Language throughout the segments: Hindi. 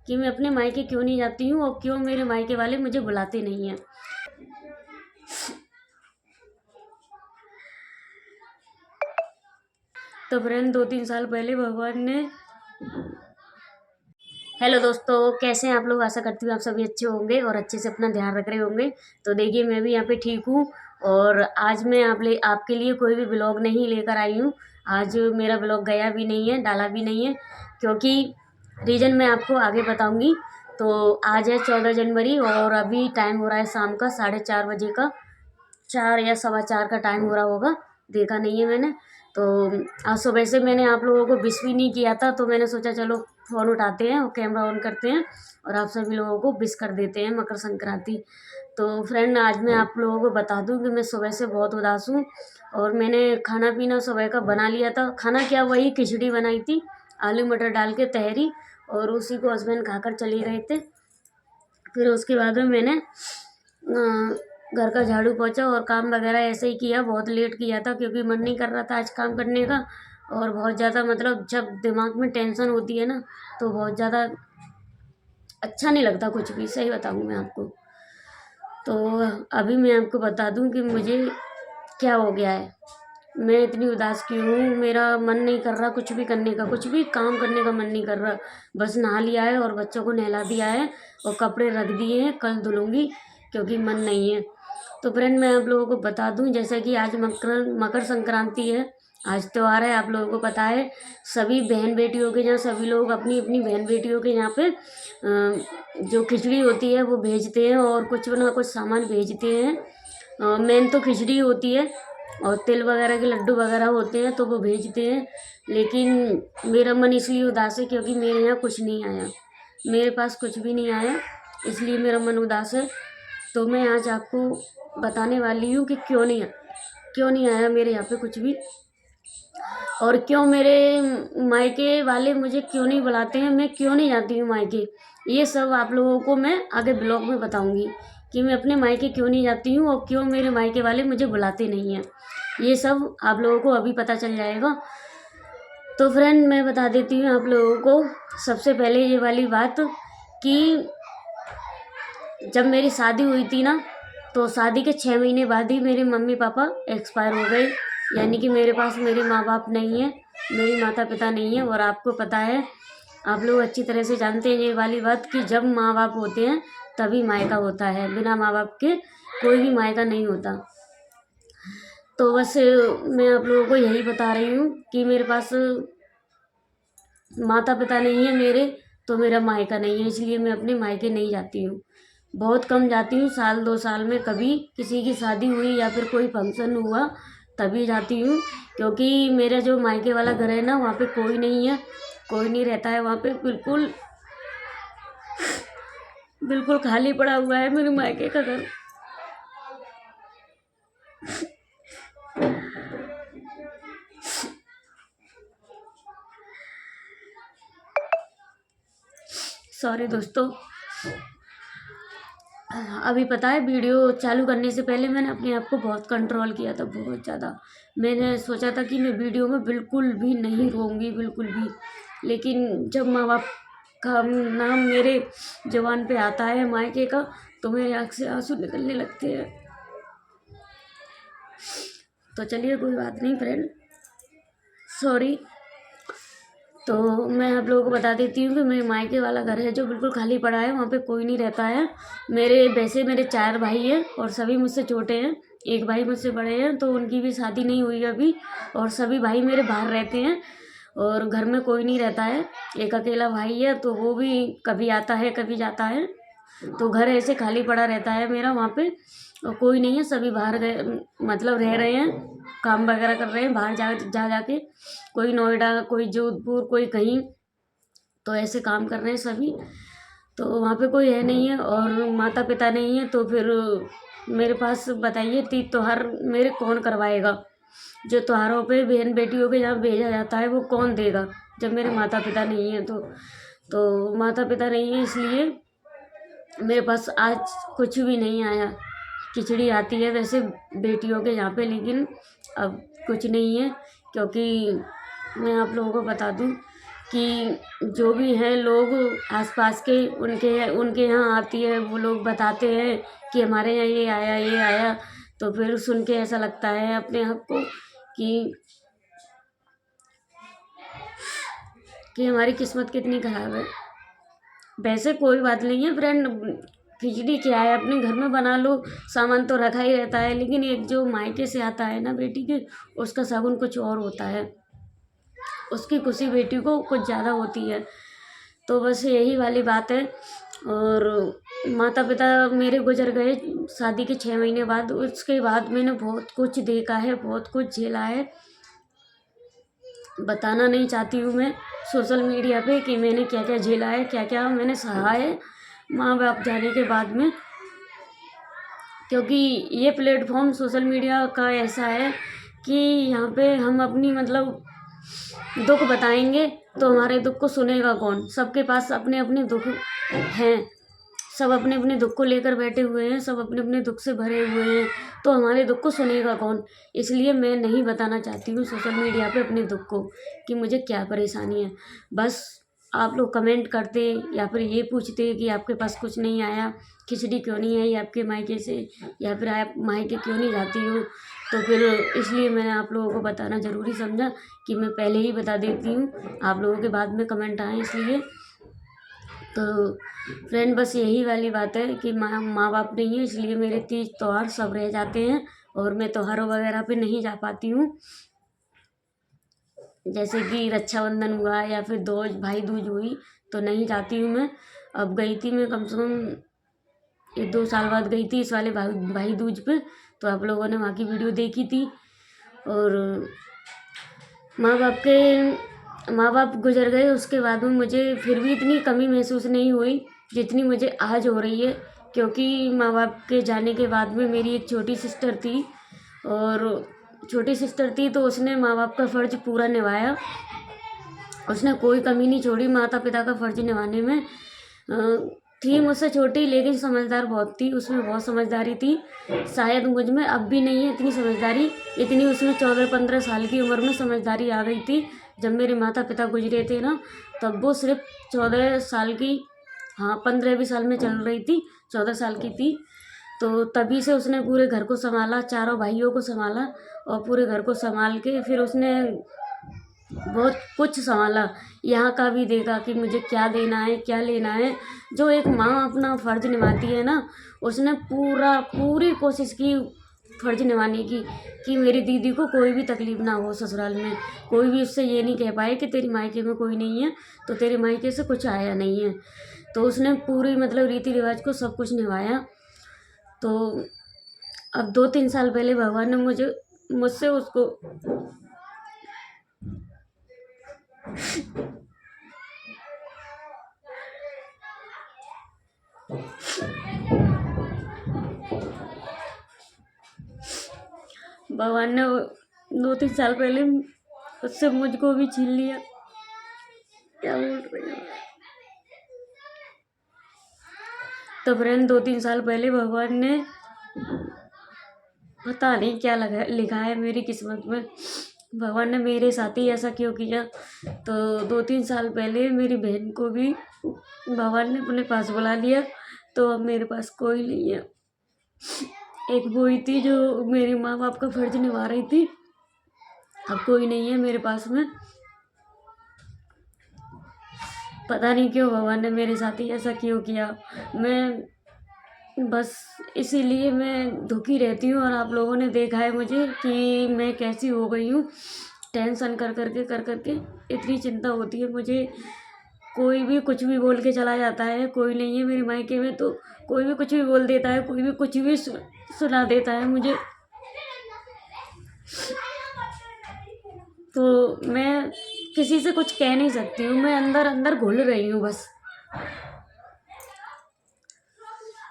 कि मैं अपने मायके क्यों नहीं जाती हूँ और क्यों मेरे मायके वाले मुझे बुलाते नहीं हैं। तो फ्रेंड 2-3 साल पहले भगवान ने हेलो दोस्तों, कैसे हैं आप लोग। आशा करती हूँ आप सभी अच्छे होंगे और अच्छे से अपना ध्यान रख रहे होंगे। तो देखिए, मैं भी यहाँ पे ठीक हूँ और आज मैं आपके लिए कोई भी ब्लॉग नहीं लेकर आई हूँ। आज मेरा ब्लॉग गया भी नहीं है, डाला भी नहीं है, क्योंकि रीज़न मैं आपको आगे बताऊँगी। तो आज है 14 जनवरी और अभी टाइम हो रहा है शाम का 4:30 बजे का। 4 या 4:15 का टाइम हो रहा होगा, देखा नहीं है मैंने। तो आज सुबह से मैंने आप लोगों को विश भी नहीं किया था, तो मैंने सोचा चलो फ़ोन उठाते हैं और कैमरा ऑन करते हैं और आप सभी लोगों को विश कर देते हैं मकर संक्रांति। तो फ्रेंड, आज मैं आप लोगों को बता दूं कि मैं सुबह से बहुत उदास हूँ और मैंने खाना पीना सुबह का बना लिया था। खाना क्या, वही खिचड़ी बनाई थी, आलू मटर डाल के तहरी, और उसी को हस्बैंड खाकर चले गए थे। फिर उसके बाद में मैंने घर का झाड़ू पोछा और काम वगैरह ऐसे ही किया। बहुत लेट किया था क्योंकि मन नहीं कर रहा था आज काम करने का, और बहुत ज़्यादा मतलब जब दिमाग में टेंशन होती है ना, तो बहुत ज़्यादा अच्छा नहीं लगता कुछ भी, सही बताऊँ मैं आपको। तो अभी मैं आपको बता दूं कि मुझे क्या हो गया है, मैं इतनी उदास क्यों हूँ। मेरा मन नहीं कर रहा कुछ भी करने का, कुछ भी काम करने का मन नहीं कर रहा। बस नहा लिया है और बच्चों को नहला दिया है और कपड़े रख दिए हैं, कल धुलूँगी क्योंकि मन नहीं है। तो फ्रेंड, मैं आप लोगों को बता दूं, जैसे कि आज मकर संक्रांति है, आज त्योहार है, आप लोगों को पता है। सभी बहन बेटियों के यहाँ सभी लोग अपनी अपनी बहन बेटियों के यहाँ पे जो खिचड़ी होती है वो भेजते हैं और कुछ ना कुछ सामान भेजते हैं। मेन तो खिचड़ी होती है और तिल वगैरह के लड्डू वगैरह होते हैं तो वो भेजते हैं। लेकिन मेरा मन इसलिए उदास है क्योंकि मेरे यहाँ कुछ नहीं आया, मेरे पास कुछ भी नहीं आया, इसलिए मेरा मन उदास है। तो मैं आज आपको बताने वाली हूँ कि क्यों नहीं आया मेरे यहाँ पे कुछ भी, और क्यों मेरे मायके वाले मुझे क्यों नहीं बुलाते हैं, मैं क्यों नहीं जाती हूँ मायके। ये सब आप लोगों को मैं आगे ब्लॉग में बताऊँगी कि मैं अपने मायके क्यों नहीं जाती हूँ और क्यों मेरे मायके वाले मुझे बुलाते नहीं हैं। ये सब आप लोगों को अभी पता चल जाएगा। तो फ्रेंड, मैं बता देती हूँ आप लोगों को सबसे पहले ये वाली बात कि जब मेरी शादी हुई थी ना, तो शादी के 6 महीने बाद ही मेरे मम्मी पापा एक्सपायर हो गए। यानी कि मेरे पास मेरे माँ बाप नहीं है, मेरी माता पिता नहीं है। और आपको पता है, आप लोग अच्छी तरह से जानते हैं ये वाली बात कि जब माँ बाप होते हैं तभी मायका होता है, बिना माँ बाप के कोई भी मायका नहीं होता। तो बस मैं आप लोगों को यही बता रही हूँ कि मेरे पास माता पिता नहीं है मेरे, तो मेरा मायका नहीं है, इसलिए मैं अपने मायके नहीं जाती हूँ। बहुत कम जाती हूँ, 1-2 साल में कभी किसी की शादी हुई या फिर कोई फंक्शन हुआ तभी जाती हूँ। क्योंकि मेरा जो मायके वाला घर है ना, वहाँ पे कोई नहीं है, कोई नहीं रहता है वहाँ पे, बिल्कुल बिल्कुल खाली पड़ा हुआ है मेरे मायके का घर। सॉरी दोस्तों, अभी पता है वीडियो चालू करने से पहले मैंने अपने आप को बहुत कंट्रोल किया था, बहुत ज़्यादा। मैंने सोचा था कि मैं वीडियो में बिल्कुल भी नहीं रोऊंगी, बिल्कुल भी। लेकिन जब माँ बाप का नाम मेरे ज़ुबान पे आता है मायके का, तो मेरे आँख से आंसू निकलने लगते हैं। तो चलिए, कोई बात नहीं फ्रेंड, सॉरी। तो मैं आप लोगों को बता देती हूँ कि मेरे मायके वाला घर है जो बिल्कुल खाली पड़ा है, वहाँ पे कोई नहीं रहता है। मेरे 4 भाई हैं और सभी मुझसे छोटे हैं, एक भाई मुझसे बड़े हैं, तो उनकी भी शादी नहीं हुई अभी, और सभी भाई मेरे बाहर रहते हैं और घर में कोई नहीं रहता है। एक अकेला भाई है, तो वो भी कभी आता है कभी जाता है। तो घर ऐसे खाली पड़ा रहता है मेरा वहाँ पे, और कोई नहीं है, सभी बाहर गए, मतलब रह रहे हैं, काम वगैरह कर रहे हैं बाहर जाके। कोई नोएडा, कोई जोधपुर, कोई कहीं, तो ऐसे काम कर रहे हैं सभी। तो वहाँ पे कोई है नहीं है और माता पिता नहीं है, तो फिर मेरे पास बताइए तीज त्योहार मेरे कौन करवाएगा। जो त्योहारों पे बहन बेटियों के यहाँ भेजा जाता है वो कौन देगा जब मेरे माता पिता नहीं है। तो माता पिता नहीं है, इसलिए मेरे पास आज कुछ भी नहीं आया। खिचड़ी आती है वैसे बेटियों के यहाँ पे, लेकिन अब कुछ नहीं है। क्योंकि मैं आप लोगों को बता दूं कि जो भी हैं लोग आसपास के, उनके उनके यहाँ आती है, वो लोग बताते हैं कि हमारे यहाँ ये आया। तो फिर सुन के ऐसा लगता है अपने आप को कि हमारी किस्मत कितनी खराब है। वैसे कोई बात नहीं है फ्रेंड, खिचड़ी क्या है, अपने घर में बना लो, सामान तो रखा ही रहता है। लेकिन एक जो मायके से आता है ना बेटी के, उसका शगुन कुछ और होता है, उसकी खुशी बेटी को कुछ ज़्यादा होती है। तो बस यही वाली बात है। और माता पिता मेरे गुजर गए शादी के 6 महीने बाद। उसके बाद मैंने बहुत कुछ देखा है, बहुत कुछ झेला है। बताना नहीं चाहती हूँ मैं सोशल मीडिया पे कि मैंने क्या क्या झेला है, क्या क्या मैंने सहा है माँ बाप जाने के बाद में। क्योंकि ये प्लेटफॉर्म सोशल मीडिया का ऐसा है कि यहाँ पे हम अपनी मतलब दुख बताएंगे तो हमारे दुख को सुनेगा कौन। सबके पास अपने अपने दुख हैं, सब अपने अपने दुख को लेकर बैठे हुए हैं, सब अपने अपने दुख से भरे हुए हैं। तो हमारे दुख को सुनेगा कौन। इसलिए मैं नहीं बताना चाहती हूँ सोशल मीडिया पे अपने दुख को कि मुझे क्या परेशानी है। बस आप लोग कमेंट करते या फिर ये पूछते कि आपके पास कुछ नहीं आया, खिचड़ी क्यों नहीं आई आपके मायके से, या फिर आप मायके क्यों नहीं जाती हो। तो फिर इसलिए मैंने आप लोगों को बताना ज़रूरी समझा कि मैं पहले ही बता देती हूँ, आप लोगों के बाद में कमेंट आए इसलिए। तो फ्रेंड बस यही वाली बात है कि माँ बाप नहीं है, इसलिए मेरे तीज त्यौहार सब रह जाते हैं और मैं त्योहारों वगैरह पे नहीं जा पाती हूँ। जैसे कि रक्षाबंधन हुआ या फिर दूज भाई दूज हुई तो नहीं जाती हूँ मैं। अब गई थी मैं कम से कम 1-2 साल बाद गई थी इस वाले भाई दूज पे। तो आप लोगों ने वहाँ की वीडियो देखी थी। और माँ बाप गुजर गए उसके बाद में मुझे फिर भी इतनी कमी महसूस नहीं हुई जितनी मुझे आज हो रही है। क्योंकि माँ बाप के जाने के बाद में मेरी एक छोटी सिस्टर थी, और छोटी सिस्टर थी तो उसने माँ बाप का फ़र्ज़ पूरा निभाया। उसने कोई कमी नहीं छोड़ी माता पिता का फ़र्ज़ निभाने में। थी मुझसे छोटी लेकिन समझदार बहुत थी, उसमें बहुत समझदारी थी। शायद मुझ में अब भी नहीं है इतनी समझदारी, इतनी उसमें 14-15 साल की उम्र में समझदारी आ गई थी। जब मेरे माता पिता गुजरे थे ना, तब वो सिर्फ 14 साल की, हाँ 15 साल में चल रही थी, 14 साल की थी। तो तभी से उसने पूरे घर को संभाला, चारों भाइयों को संभाला, और पूरे घर को संभाल के फिर उसने बहुत कुछ संभाला। यहाँ का भी देखा कि मुझे क्या देना है, क्या लेना है। जो एक माँ अपना फ़र्ज़ निभाती है ना, उसने पूरी कोशिश की फ़र्ज़ निभाने की कि मेरी दीदी को कोई भी तकलीफ़ ना हो ससुराल में। कोई भी उससे ये नहीं कह पाए कि तेरी मायके में कोई नहीं है तो तेरे मायके से कुछ आया नहीं है। तो उसने पूरी मतलब रीति रिवाज को सब कुछ निभाया। तो अब 2-3 साल पहले भगवान ने मुझसे उसको भगवान ने 2-3 साल पहले उससे मुझको भी छीन लिया। क्या बोल रही हूँ। तो फ्रेंड 2-3 साल पहले भगवान ने पता नहीं क्या लिखा है मेरी किस्मत में, भगवान ने मेरे साथ ही ऐसा क्यों किया। तो 2-3 साल पहले मेरी बहन को भी भगवान ने अपने पास बुला लिया। तो अब मेरे पास कोई नहीं है। एक वो ही थी जो मेरे माँ बाप का फ़र्ज़ निभा रही थी, अब कोई नहीं है मेरे पास में। पता नहीं क्यों भगवान ने मेरे साथ ही ऐसा क्यों किया। मैं बस इसीलिए मैं दुखी रहती हूँ। और आप लोगों ने देखा है मुझे कि मैं कैसी हो गई हूँ, टेंशन कर करके इतनी चिंता होती है मुझे। कोई भी कुछ भी बोल के चला जाता है, कोई नहीं है मेरे मायके में तो कोई भी कुछ भी बोल देता है, कोई भी कुछ भी सुना देता है मुझे। तो मैं किसी से कुछ कह नहीं सकती हूँ, मैं अंदर अंदर घुल रही हूँ बस।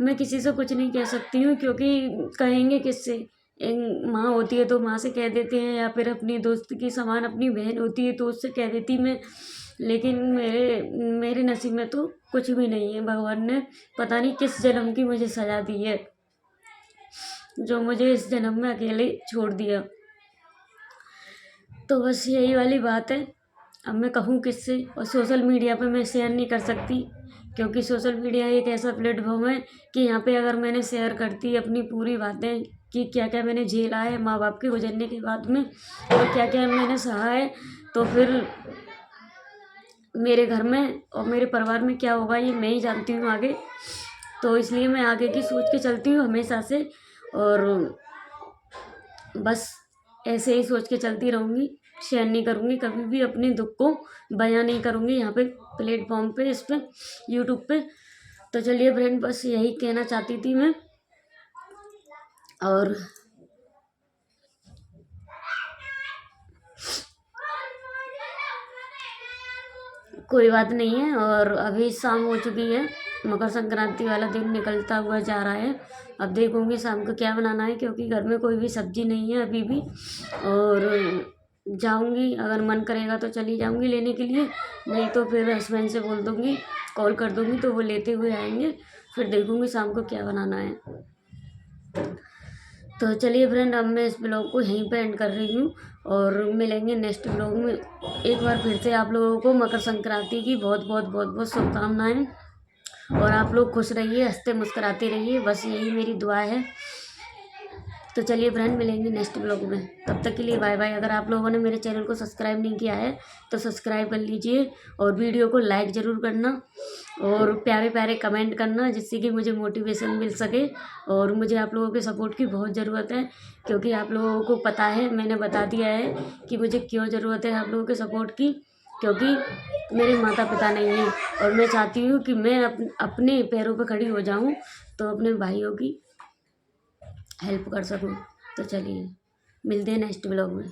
मैं किसी से कुछ नहीं कह सकती हूँ क्योंकि कहेंगे किससे। माँ होती है तो माँ से कह देते हैं, या फिर अपनी दोस्त की समान अपनी बहन होती है तो उससे कह देती मैं। लेकिन मेरे नसीब में तो कुछ भी नहीं है। भगवान ने पता नहीं किस जन्म की मुझे सजा दी है, जो मुझे इस जन्म में अकेले छोड़ दिया। तो बस यही वाली बात है अब मैं कहूँ किससे, और सोशल मीडिया पे मैं शेयर नहीं कर सकती, क्योंकि सोशल मीडिया एक ऐसा प्लेटफॉर्म है कि यहाँ पे अगर मैंने शेयर करती अपनी पूरी बातें कि क्या क्या मैंने झेला है माँ बाप के गुजरने के बाद में, और क्या क्या मैंने सहा है, तो फिर मेरे घर में और मेरे परिवार में क्या होगा ये मैं ही जानती हूँ आगे। तो इसलिए मैं आगे की सोच के चलती हूँ हमेशा से, और बस ऐसे ही सोच के चलती रहूँगी। शेयर नहीं करूँगी कभी भी, अपने दुख को बयां नहीं करूँगी यहाँ पे प्लेटफॉर्म पे, इस पे यूट्यूब पे। तो चलिए फ्रेंड, बस यही कहना चाहती थी मैं, और कोई बात नहीं है। और अभी शाम हो चुकी है, मकर संक्रांति वाला दिन निकलता हुआ जा रहा है। अब देखूंगी शाम को क्या बनाना है, क्योंकि घर में कोई भी सब्जी नहीं है अभी भी। और जाऊंगी, अगर मन करेगा तो चली जाऊंगी लेने के लिए, नहीं तो फिर हस्बैंड से बोल दूंगी, कॉल कर दूंगी तो वो लेते हुए आएंगे। फिर देखूंगी शाम को क्या बनाना है। तो चलिए फ्रेंड, अब मैं इस ब्लॉग को यहीं पे एंड कर रही हूँ, और मिलेंगे नेक्स्ट ब्लॉग में। एक बार फिर से आप लोगों को मकर संक्रांति की बहुत बहुत बहुत बहुत शुभकामनाएं, और आप लोग खुश रहिए, हंसते मुस्कुराते रहिए, बस यही मेरी दुआ है। तो चलिए फ्रेंड, मिलेंगे नेक्स्ट ब्लॉग में, तब तक के लिए बाय बाय। अगर आप लोगों ने मेरे चैनल को सब्सक्राइब नहीं किया है तो सब्सक्राइब कर लीजिए, और वीडियो को लाइक ज़रूर करना, और प्यारे प्यारे कमेंट करना, जिससे कि मुझे मोटिवेशन मिल सके। और मुझे आप लोगों के सपोर्ट की बहुत ज़रूरत है, क्योंकि आप लोगों को पता है, मैंने बता दिया है कि मुझे क्यों ज़रूरत है आप लोगों के सपोर्ट की, क्योंकि मेरे माता पिता नहीं हैं, और मैं चाहती हूँ कि मैं अपने पैरों पर खड़ी हो जाऊँ, तो अपने भाइयों की हेल्प कर सकूँ। तो चलिए मिलते हैं नेक्स्ट ब्लॉग में।